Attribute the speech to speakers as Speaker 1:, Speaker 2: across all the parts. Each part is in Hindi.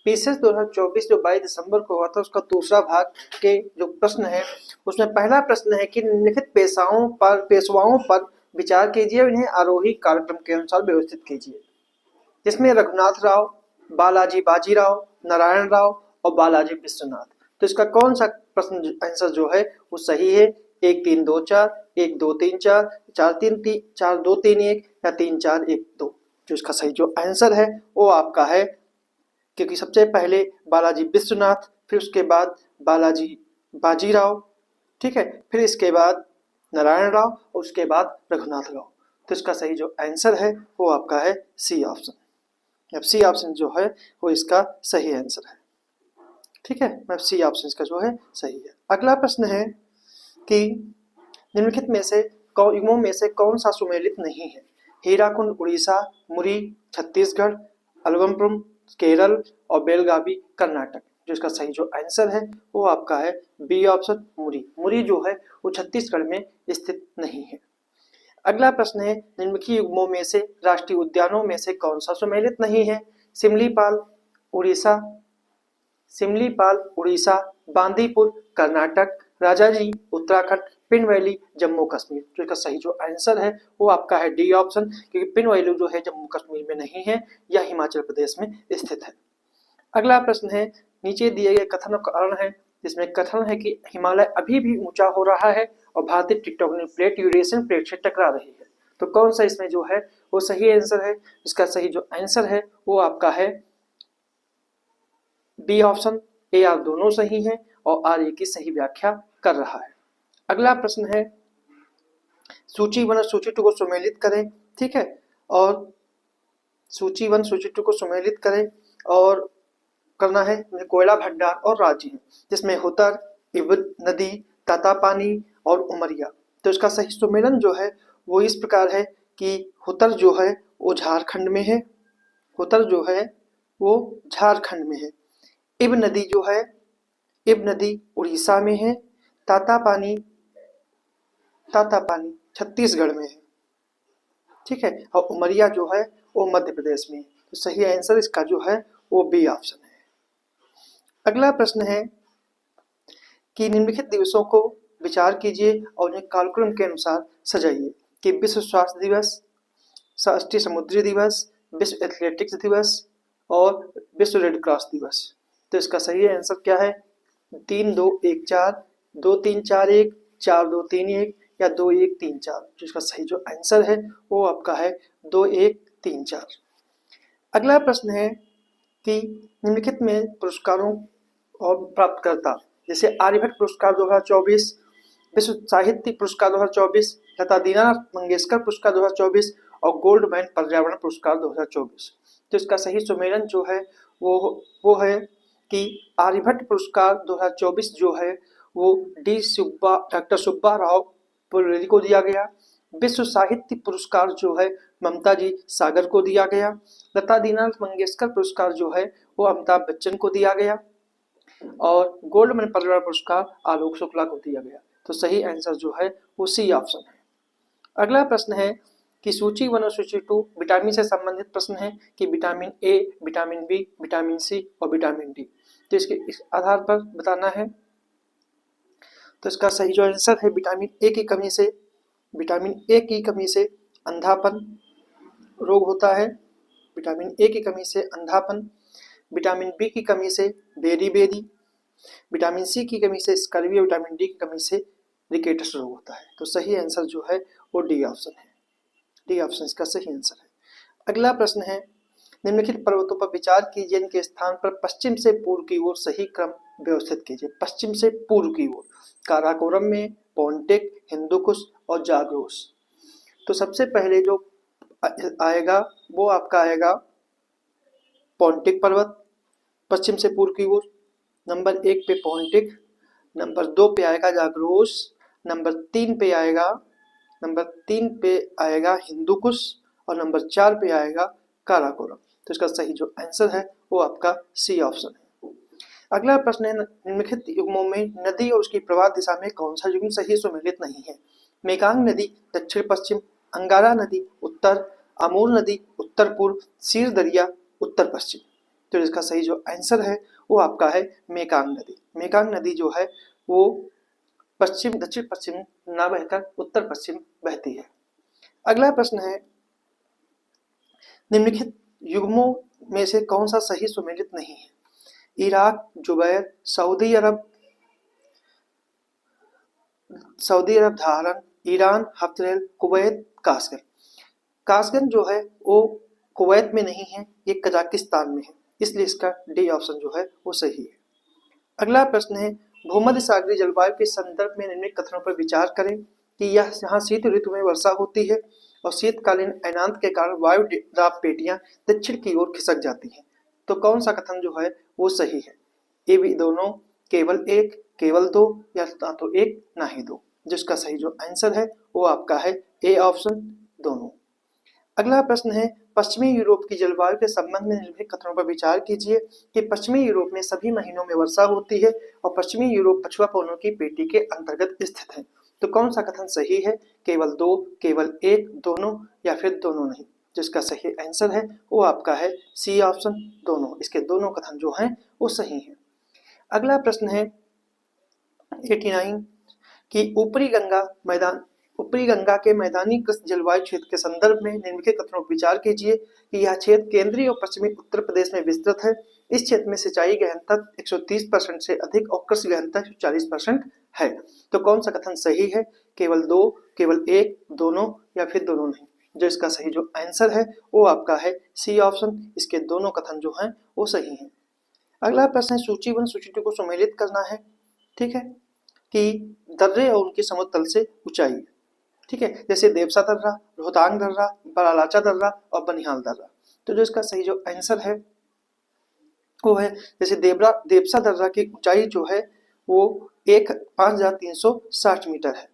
Speaker 1: पीसेस 2024 जो 22 दिसंबर को हुआ था उसका दूसरा भाग के जो प्रश्न है उसमें पहला प्रश्न है कि निम्नलिखित पेशवाओं पर विचार कीजिए और इन्हें आरोही कालक्रम के अनुसार व्यवस्थित कीजिए, जिसमें रघुनाथ राव, बालाजी बाजीराव, नारायण राव और बालाजी विश्वनाथ। तो इसका कौन सा प्रश्न आंसर जो है वो सही है? 1-3-2-4, 1-2-3-4, 4-3-4-2-3-1 या 3-4-1-2। जो इसका सही जो आंसर है वो आपका है, क्योंकि सबसे पहले बालाजी विश्वनाथ, फिर उसके बाद बालाजी बाजीराव, ठीक है, फिर इसके बाद नारायण राव और उसके बाद रघुनाथ राव। तो इसका सही जो आंसर है वो आपका है सी ऑप्शन। अब सी ऑप्शन जो है वो इसका सही आंसर है, ठीक है। अब सी ऑप्शन इसका जो है सही है। अगला प्रश्न है कि निम्नलिखित में से युग्मों में से कौन सा सुमेलित नहीं है? हीराकुंड उड़ीसा, मुरी छत्तीसगढ़, अलवमपुरम केरल और बेलगावी कर्नाटक। जो इसका सही जो आंसर है वो आपका है बी ऑप्शन, मुरी। मुरी जो है वो छत्तीसगढ़ में स्थित नहीं है। अगला प्रश्न है निम्नलिखित युग्मों में से राष्ट्रीय उद्यानों में से कौन सा सुमेलित नहीं है? सिमलीपाल उड़ीसा, बांदीपुर कर्नाटक, राजाजी उत्तराखंड, पिन वैली जम्मू कश्मीर। तो इसका सही जो आंसर है वो आपका है डी ऑप्शन, क्योंकि पिन वैली जो है जम्मू कश्मीर में नहीं है, यह हिमाचल प्रदेश में स्थित है। अगला प्रश्न है नीचे दिए गए कथन का कारण है, जिसमें कथन है कि हिमालय अभी भी ऊंचा हो रहा है और भारतीय टेक्टोनिक प्लेट यूरेशियन प्लेट से टकरा रही है। तो कौन सा इसमें जो है वो सही आंसर है? इसका सही जो आंसर है वो आपका है बी ऑप्शन, ए आर दोनों सही हैं और आर ए की सही व्याख्या कर रहा है। अगला प्रश्न है सूची 1 और सूची 2 को सुमेलित करें, ठीक है, और सूची 1 सूची 2 को सुमेलित करें और करना है कोयला भंडार और राज्य है, जिसमें होतर, इब्र नदी, तातापानी और उमरिया। तो इसका सही सुमेलन जो है वो इस प्रकार है कि होतर जो है वो झारखंड में है, होतर जो है वो झारखंड में है, इब नदी उड़ीसा में है, तातापानी छत्तीसगढ़ में है, ठीक है, और उमरिया जो है वो मध्य प्रदेश में है। तो सही आंसर इसका जो है वो बी ऑप्शन है। अगला प्रश्न है कि निम्नलिखित दिवसों को विचार कीजिए और उन्हें कालक्रम के अनुसार सजाइए कि विश्व स्वास्थ्य दिवस, राष्ट्रीय समुद्री दिवस, विश्व एथलेटिक्स दिवस और विश्व रेड क्रॉस दिवस। तो इसका सही आंसर क्या है? 3-2-1-4, 2-3-4-1, 4-2-3-1 या 2-1-3-4। जो इसका सही जो आंसर है वो आपका है 2-1-3-4। अगला प्रश्न है कि निम्नलिखित में पुरस्कारों और प्राप्तकर्ता, जैसे आर्यभट्ट पुरस्कार 2024, विश्व साहित्य पुरस्कार 2024, लता दीनानाथ मंगेशकर पुरस्कार 2024 और गोल्डमैन पर्यावरण पुरस्कार 2024। तो इसका सही सुमेलन जो है वो है कि आर्यभट्ट पुरस्कार 2024 जो है वो डॉक्टर सुब्बा राव पुरेरी को दिया गया। विश्व साहित्य पुरस्कार जो है ममता जी सागर को दिया गया। लता दीनानाथ मंगेशकर पुरस्कार जो है वो अमिताभ बच्चन को दिया गया और गोल्डमैन पर्यावरण पुरस्कार आलोक शुक्ला को दिया गया। तो सही आंसर जो है वो सी ऑप्शन है। अगला प्रश्न है कि सूची 1 और सूची 2 विटामिन से संबंधित प्रश्न है कि vitamin A, vitamin B, vitamin C और विटामिन डी। तो इसके इस आधार पर बताना है। तो इसका सही जो आंसर है विटामिन ए की कमी से अंधापन रोग होता है, विटामिन ए की कमी से अंधापन, विटामिन बी की कमी से बेरी, विटामिन सी की कमी से स्कर्वी और विटामिन डी की कमी से रिकेटस रोग होता है। तो सही आंसर जो है वो डी ऑप्शन है, डी ऑप्शन इसका सही आंसर है। अगला प्रश्न है निम्नलिखित पर्वतों पर विचार कीजिए, इनके स्थान पर पश्चिम से पूर्व की ओर सही क्रम व्यवस्थित कीजिए। पश्चिम से पूर्व की ओर काराकोरम में पोंटिक, हिंदुकुश और जाग्रोस। तो सबसे पहले जो आएगा वो आपका आएगा पोंटिक पर्वत पश्चिम से पूर्व की ओर, नंबर 1 पे पोंटिक, नंबर 2 पे आएगा जाग्रोस, नंबर 3 पे आएगा हिंदुकुश और नंबर 4 पे आएगा काराकोरम। तो इसका सही जो आंसर है वो आपका सी ऑप्शन है। अगला प्रश्न है निम्नलिखित युग्मों में नदी और उसकी प्रवाह दिशा में कौन सा युग्म सही सुमेलित नहीं है? मेकांग नदी दक्षिण पश्चिम, अंगारा नदी उत्तर, अमूर नदी उत्तर पूर्व, सीर दरिया उत्तर पश्चिम। तो इसका सही जो आंसर है वो आपका है मेकांग नदी। मेकांग नदी जो है वो पश्चिम दक्षिण पश्चिम ना बहकर उत्तर पश्चिम बहती है। अगला प्रश्न है, निम्नलिखित युग्मों में से कौन सा सही सुमेलित नहीं है? इराक, जुबैर, सऊदी अरब धारण, ईरान, हफ्तरेल, कुवैत, कासगन। कासगन जो है वो कुवैत में नहीं है, ये कजाकिस्तान में है, इसलिए इसका डी ऑप्शन जो है वो सही है। अगला प्रश्न है, भूमध्य सागरीय जलवायु के संदर्भ में निम्नलिखित कथनों पर विचार करें कि यह यहाँ शीत ऋतु में वर्षा होती है और शीतकालीन अयनांत के कारण वायु दाब पेटियां दक्षिण की ओर खिसक जाती हैं। तो कौन सा कथन जो है वो सही है? ए बी दोनों, केवल एक, केवल दो, या ना तो एक ना ही दो। जिसका सही जो आंसर है वो आपका है ए ऑप्शन, दोनों। अगला प्रश्न है, पश्चिमी यूरोप की जलवायु के संबंध में निम्नलिखित कथनों पर विचार कीजिए कि पश्चिमी यूरोप में सभी महीनों में वर्षा होती है और पश्चिमी यूरोप पछुआ पवनों की पेटी के अंतर्गत स्थित है। तो कौन सा कथन सही है? केवल दो, केवल एक, दोनों, या फिर दोनों नहीं। जिसका सही आंसर है वो आपका है सी ऑप्शन, दोनों। इसके दोनों कथन जो हैं वो सही हैं। अगला प्रश्न है 89 कि ऊपरी गंगा के मैदानी कृष्ण जलवायु क्षेत्र के संदर्भ में निम्नलिखित कथनों पर विचार कीजिए कि यह क्षेत्र केंद्रीय और पश्चिमी उत्तर प्रदेश में विस्तृत है। इस क्षेत्र में सिंचाई गहनता 130% से अधिक और कृषि गहनता 140% है। तो कौन सा कथन सही है? केवल दो, केवल एक, दोनों, या फिर दोनों नहीं। जो इसका सही जो आंसर है वो आपका है सी ऑप्शन। इसके दोनों कथन जो हैं वो सही हैं। अगला प्रश्न है, सूची 1 सूची 2 को सम्मिलित करना है। ठीक है, कि दर्रे और उनके समुद्र तल से ऊंचाई। ठीक है, जैसे देवसा दर्रा, रोहतांग दर्रा, बरालाचा दर्रा और बनिहाल दर्रा। तो जो इसका सही जो आंसर है वो है, जैसे देवसा दर्रा की ऊंचाई जो है वो 5360 मीटर है।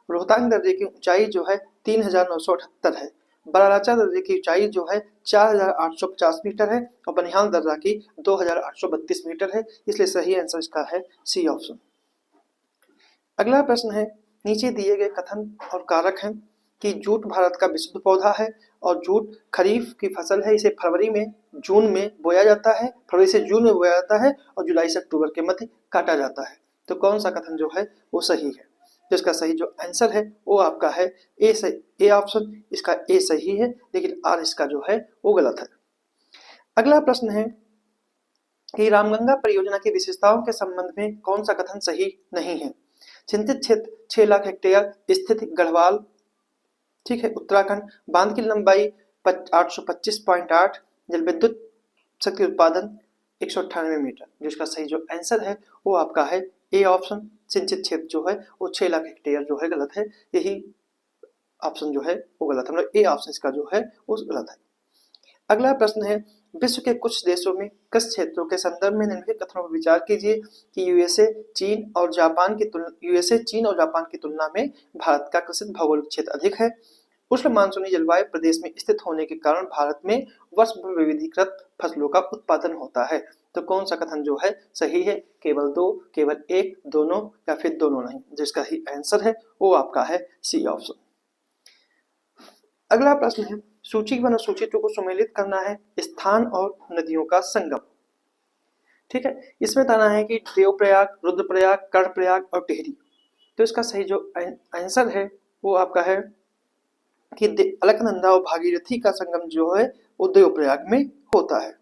Speaker 1: रोहतांग दर्रे की ऊंचाई जो है 3978 है। बरालाचा दर्रे की ऊंचाई जो है 4850 मीटर है और बनिहाल दर्रा की 2832 मीटर है। इसलिए सही आंसर इसका है सी ऑप्शन। अगला प्रश्न है, नीचे दिए गए कथन और कारक हैं कि जूट भारत का विशुद्ध पौधा है और जूट खरीफ की फसल है। इसे जून में बोया जाता है, फरवरी से जून में बोया जाता है और जुलाई से अक्टूबर के मध्य काटा जाता है। तो कौन सा कथन जो है वो सही है? तो इसका सही जो आंसर है वो आपका है ए ऑप्शन। इसका ए सही है, लेकिन आर इसका जो है वो गलत है। अगला प्रश्न है कि रामगंगा परियोजना की विशेषताओं के संबंध में कौन सा कथन सही नहीं है? चिंतित क्षेत्र 6 लाख हेक्टेयर स्थित गढ़वाल, ठीक है, उत्तराखंड। बांध की लंबाई 825.8, जल विद्युत शक्ति उत्पादन 198 मीटर। जिसका सही जो आंसर है वो आपका है ए ऑप्शन। सिंचित क्षेत्र जो है वो 6 लाख हेक्टेयर जो है गलत है। यही ऑप्शन जो है वो गलत है, मतलब ए ऑप्शन इसका जो है वो गलत है। अगला प्रश्न है, विश्व के कुछ देशों में कृषि क्षेत्रों के संदर्भ में निम्नलिखित कथनों पर विचार कीजिए कि यूएसए चीन और जापान की तुलना में भारत का कृषि भौगोलिक क्षेत्र अधिक है। उष्ण मानसूनी जलवायु प्रदेश में स्थित होने के कारण भारत में वर्ष भर विविधीकृत फसलों का उत्पादन होता है। तो कौन सा कथन जो है सही है? केवल दो, केवल एक, दोनों, या फिर दोनों नहीं। जिसका ही आंसर है वो आपका है सी ऑप्शन। अगला प्रश्न है, सूची 1 और सूची 2 को सम्मिलित करना है। स्थान और नदियों का संगम। ठीक है, इसमें बताना है कि देवप्रयाग, रुद्रप्रयाग, कर्णप्रयाग और टिहरी। तो इसका सही जो आंसर है वो आपका है कि अलकनंदा और भागीरथी का संगम जो है वो देवप्रयाग में होता है।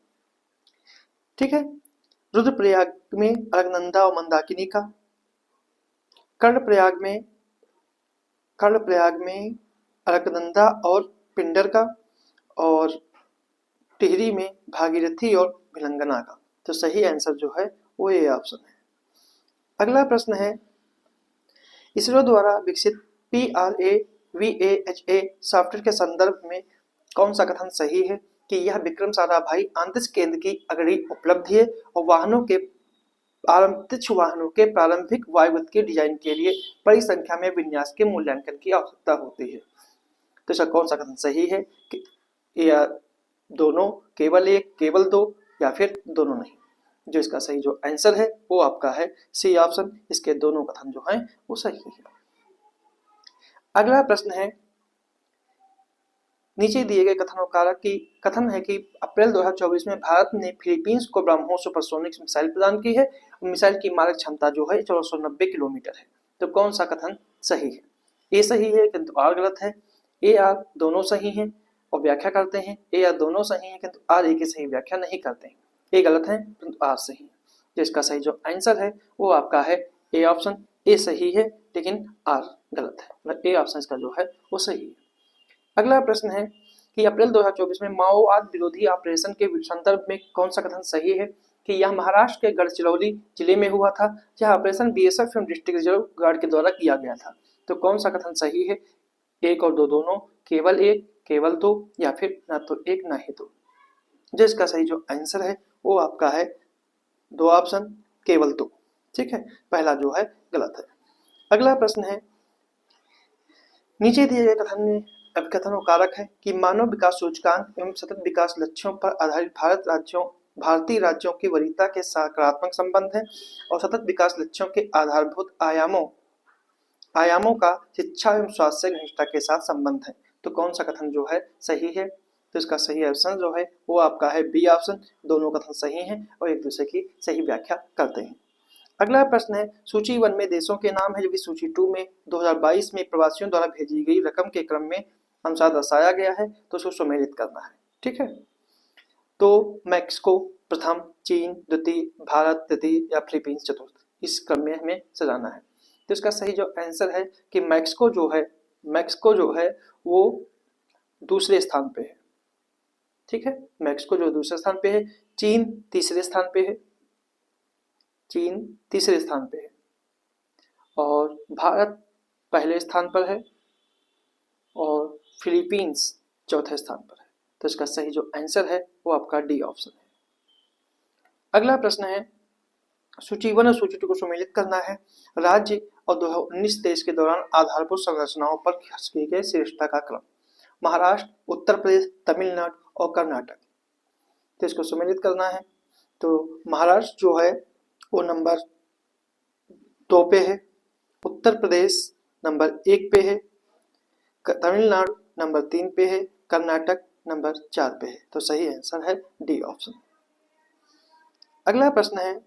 Speaker 1: ठीक है, रुद्रप्रयाग में अलकनंदा और मंदाकिनी का, कर्णप्रयाग में अलकनंदा और पिंडर का, और टिहरी में भागीरथी और भिलंगना का। तो सही आंसर जो है वो ये ऑप्शन है। अगला प्रश्न है, इसरो द्वारा विकसित PRAVAHA सॉफ्टवेयर के संदर्भ में कौन सा कथन सही है कि यह विक्रम साराभाई अंतरिक्ष केंद्र की अग्रणी उपलब्धि है और अंतरिक्ष वाहनों के प्रारंभिक वायुगत के डिजाइन के लिए बड़ी संख्या में विन्यास के मूल्यांकन की आवश्यकता होती है। तो इसका कौन सा कथन सही है कि या दोनों, केवल एक, केवल दो, या फिर दोनों नहीं। जो इसका सही जो आंसर है वो आपका है सी ऑप्शन। इसके दोनों कथन जो हैं वो सही है। अगला प्रश्न है, नीचे दिए गए कथनों कारक की कथन है कि अप्रैल 2024 में भारत ने फिलीपींस को ब्रह्मोस सुपरसोनिक मिसाइल प्रदान की है। मिसाइल की मारक क्षमता जो है 1490 किलोमीटर है। तो कौन सा कथन सही है? ए सही है किंतु आर गलत है, ए आर दोनों सही हैं और व्याख्या करते हैं, ए आर दोनों सही हैं किंतु आर ए की सही व्याख्या नहीं करते हैं। ए गलत है किंतु आर सही है। तो इसका सही जो आंसर है वो आपका है ए ऑप्शन। ए सही है लेकिन आर गलत है, मतलब ए ऑप्शन इसका जो है वो सही है। अगला प्रश्न है कि अप्रैल 2024 में माओवाद विरोधी ऑपरेशन के संदर्भ में कौन सा कथन सही है? कि यह महाराष्ट्र के गढ़चिरौली जिले में हुआ था। यह ऑपरेशन बीएसएफ एवं डिस्ट्रिक्ट रिजर्व गार्ड के द्वारा किया गया था। तो कौन सा कथन सही है? एक और दो दोनों, केवल एक, केवल दो, या फिर ना तो एक ना ही दो। जिसका सही जो आंसर है वो आपका है दो ऑप्शन, केवल दो। ठीक है, पहला जो है गलत है। अगला प्रश्न है, नीचे दिए गए कथन में कथनों कारक है कि मानव विकास सूचकांक एवं सतत विकास लक्ष्यों पर आधारित भारतीय राज्यों की वरीयता के सकारात्मक संबंध है और सतत विकास लक्ष्यों के आधारभूत आयामों का शिक्षा एवं स्वास्थ्य घनिष्ठता के साथ संबंध है। तो कौन सा कथन जो है सही है? तो इसका सही ऑप्शन जो है वो आपका है बी ऑप्शन। दोनों कथन सही हैं और एक दूसरे की सही व्याख्या करते हैं। अगला प्रश्न है, सूची 1 में देशों के नाम है, जबकि सूची 2 में 2022 में प्रवासियों द्वारा भेजी गई रकम के क्रम में अनुसार दर्शाया गया है। तो उसको सम्मिलित करना है। ठीक है, तो मैक्सिको प्रथम, चीन द्वितीय, भारत तृतीय या फिलीपींस चतुर्थ, इस क्रम में हमें सजाना है। तो इसका सही जो आंसर है कि मैक्सिको जो है वो दूसरे स्थान पे है। ठीक है, मैक्सिको जो दूसरे स्थान पे है, चीन तीसरे स्थान पे है, चीन तीसरे स्थान पे है और भारत पहले स्थान पर है और फिलीपींस चौथे स्थान पर है। तो इसका सही जो आंसर है वो आपका डी ऑप्शन है। अगला प्रश्न है, सूची 1 और सूची 2 को सम्मिलित करना है। राज्य और 2019 देश के दौरान आधारभूत संरचनाओं पर खर्च किए गए श्रेष्ठता का क्रम, महाराष्ट्र, उत्तर प्रदेश, तमिलनाडु और कर्नाटक। तो इसको सम्मिलित करना है। तो महाराष्ट्र जो है वो नंबर 2 पे है, उत्तर प्रदेश नंबर 1 पे है, तमिलनाडु नंबर 3 पे है, कर्नाटक नंबर 4 पे है। तो सही आंसर है डी ऑप्शन। अगला प्रश्न है,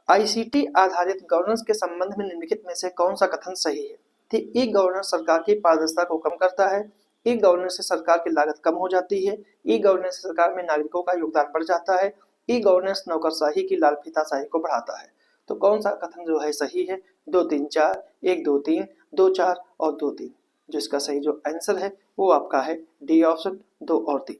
Speaker 1: आईसीटी आधारित गवर्नेंस के संबंध में निम्नलिखित में से कौन सा कथन सही है? ई गवर्नेंस सरकार की पारदर्शिता को कम करता है, ई गवर्नेंस से सरकार की लागत कम हो जाती है, ई गवर्नेंस से सरकार में नागरिकों का योगदान बढ़ जाता है, ई गवर्नेंस नौकरशाही की लाल फीताशाही को बढ़ाता है। तो कौन सा कथन जो है सही है? 2 3 4, 1 2 3, 2 4 और 2 3। जिसका सही जो आंसर है वो आपका है डी ऑप्शन, 2 और 3।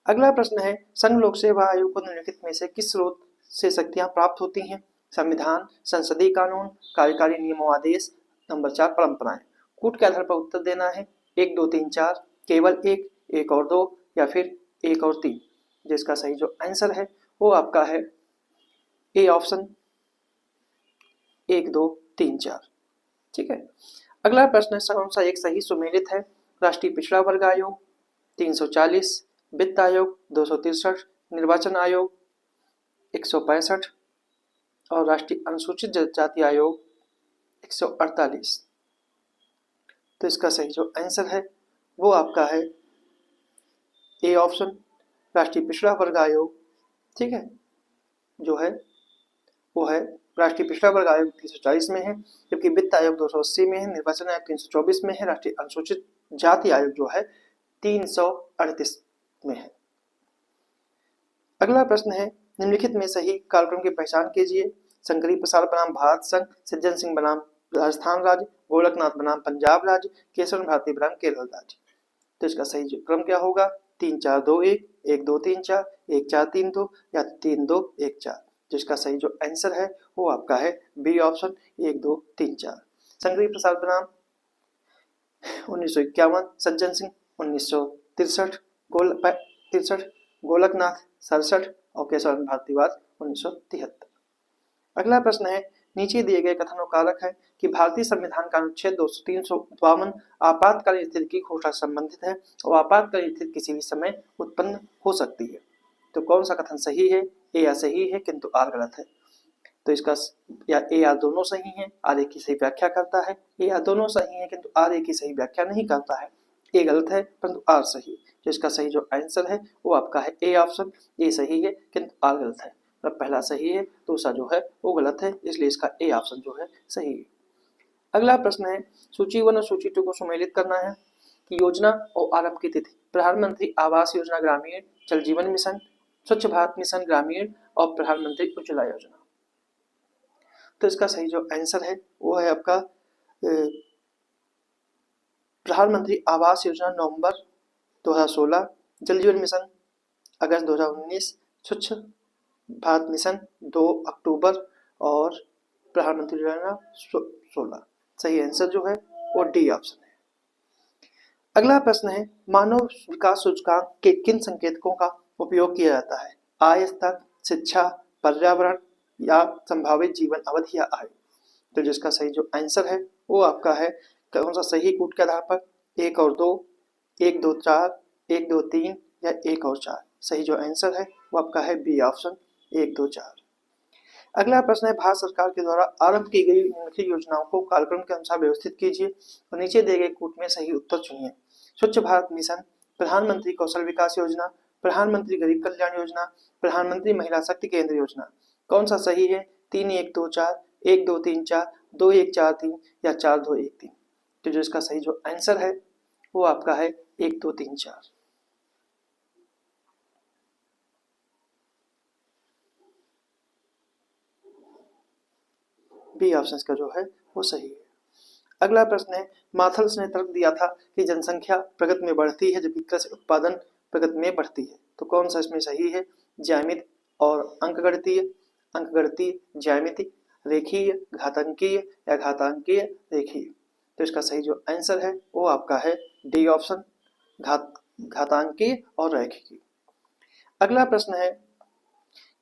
Speaker 1: अगला प्रश्न है, संघ लोक सेवा आयोग को निम्नलिखित में से किस स्रोत से शक्तियां प्राप्त होती हैं? संविधान, संसदीय कानून, कार्यकारी नियमों आदेश, नंबर 4 परंपराएं। कूट के आधार पर उत्तर देना है, 1 2 3 4, केवल एक, एक और दो, या फिर एक और तीन। जिसका सही जो आंसर है वो आपका है ए ऑप्शन, 1 2 3 4। ठीक है, अगला प्रश्न कौन सा एक सही सुमेलित है? राष्ट्रीय पिछड़ा वर्ग आयोग 340, वित्त आयोग 263, निर्वाचन आयोग 165 और राष्ट्रीय अनुसूचित जनजाति आयोग 148। तो इसका सही जो आंसर है वो आपका है ए ऑप्शन, राष्ट्रीय पिछड़ा वर्ग आयोग। ठीक है, जो है वो है राष्ट्रीय पिछड़ा वर्ग आयोग 340 में है, जबकि वित्त आयोग 280 में है, निर्वाचन आयोग 324 में है, राष्ट्रीय अनुसूचित जाति आयोग जो है 338 में है। अगला प्रश्न है, निम्नलिखित में सही कालक्रम की पहचान कीजिए। शंकरी प्रसाद बनाम भारत संघ, सज्जन सिंह बनाम राजस्थान राज्य, गोलकनाथ बनाम पंजाब राज्य, केशव भारती बनाम केरल राज्य। तो इसका सही क्रम क्या होगा? 3 4 2 1, 1 2 3 4, 1 4 3 2 या 3 2 1 4। जिसका सही जो आंसर है वो आपका है बी ऑप्शन, 1 2 3 4। शंकरी प्रसाद बनाम 1951, सज्जन सिंह 1963, 63, गोलकनाथ 67 और केशव भारतीवाद 1973। अगला प्रश्न है, नीचे दिए गए कथनों कारक है कि भारतीय संविधान का अनुच्छेद 352 आपातकालीन स्थिति की घोषणा संबंधित है और आपातकालीन स्थिति किसी भी समय उत्पन्न हो सकती है। तो कौन सा कथन सही है? ए या सही है किंतु आर गलत है। तो इसका या ए आर दोनों सही हैं, आर ए की सही व्याख्या करता है, ए आर दोनों सही हैं किंतु आर ए की सही व्याख्या नहीं करता है। ए गलत है परंतु आर सही है। तो इसका सही जो आंसर है वो आपका है ए ऑप्शन, ए सही है किंतु आर गलत है। मतलब पहला सही है, दूसरा जो है वो गलत है, इसलिए इसका ए ऑप्शन जो है सही है। अगला प्रश्न है, सूची 1 और सूची 2 को सम्मिलित करना है कि योजना और आरंभ की तिथि। प्रधानमंत्री आवास योजना ग्रामीण, जल जीवन मिशन, स्वच्छ भारत मिशन ग्रामीण और प्रधानमंत्री उज्ज्वला योजना। तो इसका सही जो आंसर है वो है आपका प्रधानमंत्री आवास योजना नवंबर 2016, जल जीवन मिशन अगस्त 2019, स्वच्छ भारत मिशन 2 अक्टूबर और प्रधानमंत्री योजना 16। सही आंसर जो है वो डी ऑप्शन है। अगला प्रश्न है, मानव विकास सूचकांक के किन संकेतकों का उपयोग किया जाता है? आय स्तर, शिक्षा, पर्यावरण या संभावित जीवन अवधि या आय। तो जिसका सही जो आंसर है वो आपका है कौन सा सही कूट के आधार पर 1 और 2, 1 2 4, 1 2 3 या 1 और 4। सही जो आंसर है वो आपका है बी ऑप्शन 1 2 4। अगला प्रश्न है, भारत सरकार के द्वारा आरंभ की गई निम्नलिखित योजनाओं को कालक्रम के अनुसार व्यवस्थित कीजिए और नीचे दिए गए कूट में सही उत्तर चुनिए। स्वच्छ भारत मिशन, प्रधानमंत्री कौशल विकास योजना, प्रधानमंत्री गरीब कल्याण योजना, प्रधानमंत्री महिला शक्ति केंद्र योजना। कौन सा सही है? 3 1 2 4, 1 2 3 4, 2 1 4 3 या 4 2 1 3। तो जो इसका सही जो आंसर है वो आपका है 1 2 3 4। बी ऑप्शन का जो है वो सही है। अगला प्रश्न है, माथल्स ने तर्क दिया था कि जनसंख्या प्रगति में बढ़ती है जबकि कृषि उत्पादन प्रगति में बढ़ती है। तो कौन सा इसमें सही है? ज्यामिति और अंकगणितीय, अंकगणितीय, ज्यामिति, रेखीय, घातांकीय या घातांकीय रेखीय। तो इसका सही जो आंसर है वो आपका है डी ऑप्शन, घातांकीय और रेखीय। अगला प्रश्न है,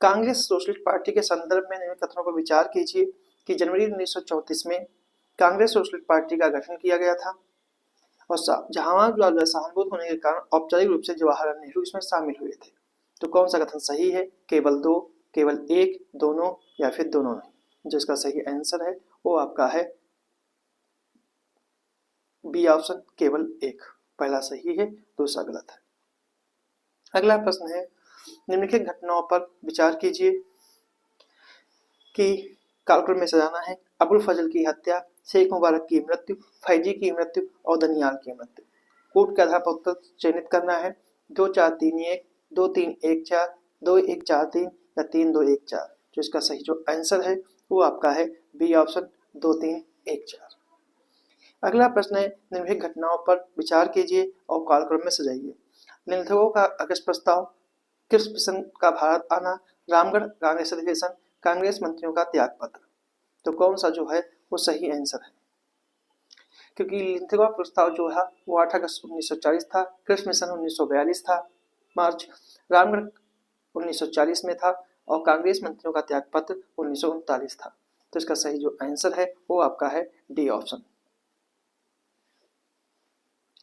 Speaker 1: कांग्रेस सोशलिस्ट पार्टी के संदर्भ में निम्न कथनों पर विचार कीजिए कि जनवरी 1934 में कांग्रेस सोशलिस्ट पार्टी का गठन किया गया था और जहां सहानुभूत होने के कारण औपचारिक रूप से जवाहरलाल नेहरू इसमें शामिल हुए थे। तो कौन सा कथन सही है? केवल 2, केवल 1, दोनों या फिर दोनों नहीं। जिसका सही आंसर है वो आपका है बी ऑप्शन, केवल 1। पहला सही है, दूसरा गलत है। अगला प्रश्न है, निम्नलिखित घटनाओं पर विचार कीजिए कि कालक्रम में सजाना है। अबुल फजल की हत्या, शेख मुबारक की मृत्यु, फैजी की मृत्यु और दनियाल की मृत्यु। कूट के आधार पर उत्तर चयनित करना है। 2 4 3 1, 2 3 1 4, 2 1 4 3 या 3 2 1 4। जो इसका सही जो आंसर है वो आपका है बी ऑप्शन, 2 3 1 4। अगला प्रश्न है, निम्नलिखित घटनाओं पर विचार कीजिए और कालक्रम में सजाइए। निम्नलिखितों का अगस्त प्रस्ताव, कृष्ण मिशन का भारत आना, रामगढ़ कांग्रेस अधिवेशन, कांग्रेस मंत्रियों का त्यागपत्र। तो कौन सा जो है वो सही आंसर है? क्योंकि लिंथगो प्रस्ताव जो है वो 8 अगस्त 1940 था, कृष्ण मिशन 1942 था मार्च, रामगढ़ 1940 में था और कांग्रेस मंत्रियों का त्यागपत्र 1939 था। तो इसका सही जो आंसर है वो आपका है डी ऑप्शन।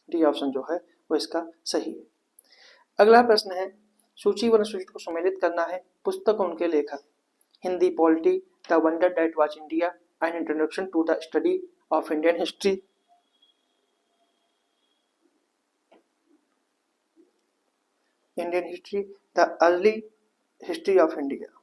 Speaker 1: डी ऑप्शन जो है वो इसका सही है। अगला प्रश्न है, सूची 1 सूची को सम्मिलित करना है। पुस्तक उनके लेखक, Hindi polity, the wonder that was India, an introduction to the study of Indian history, Indian history, the early history of India.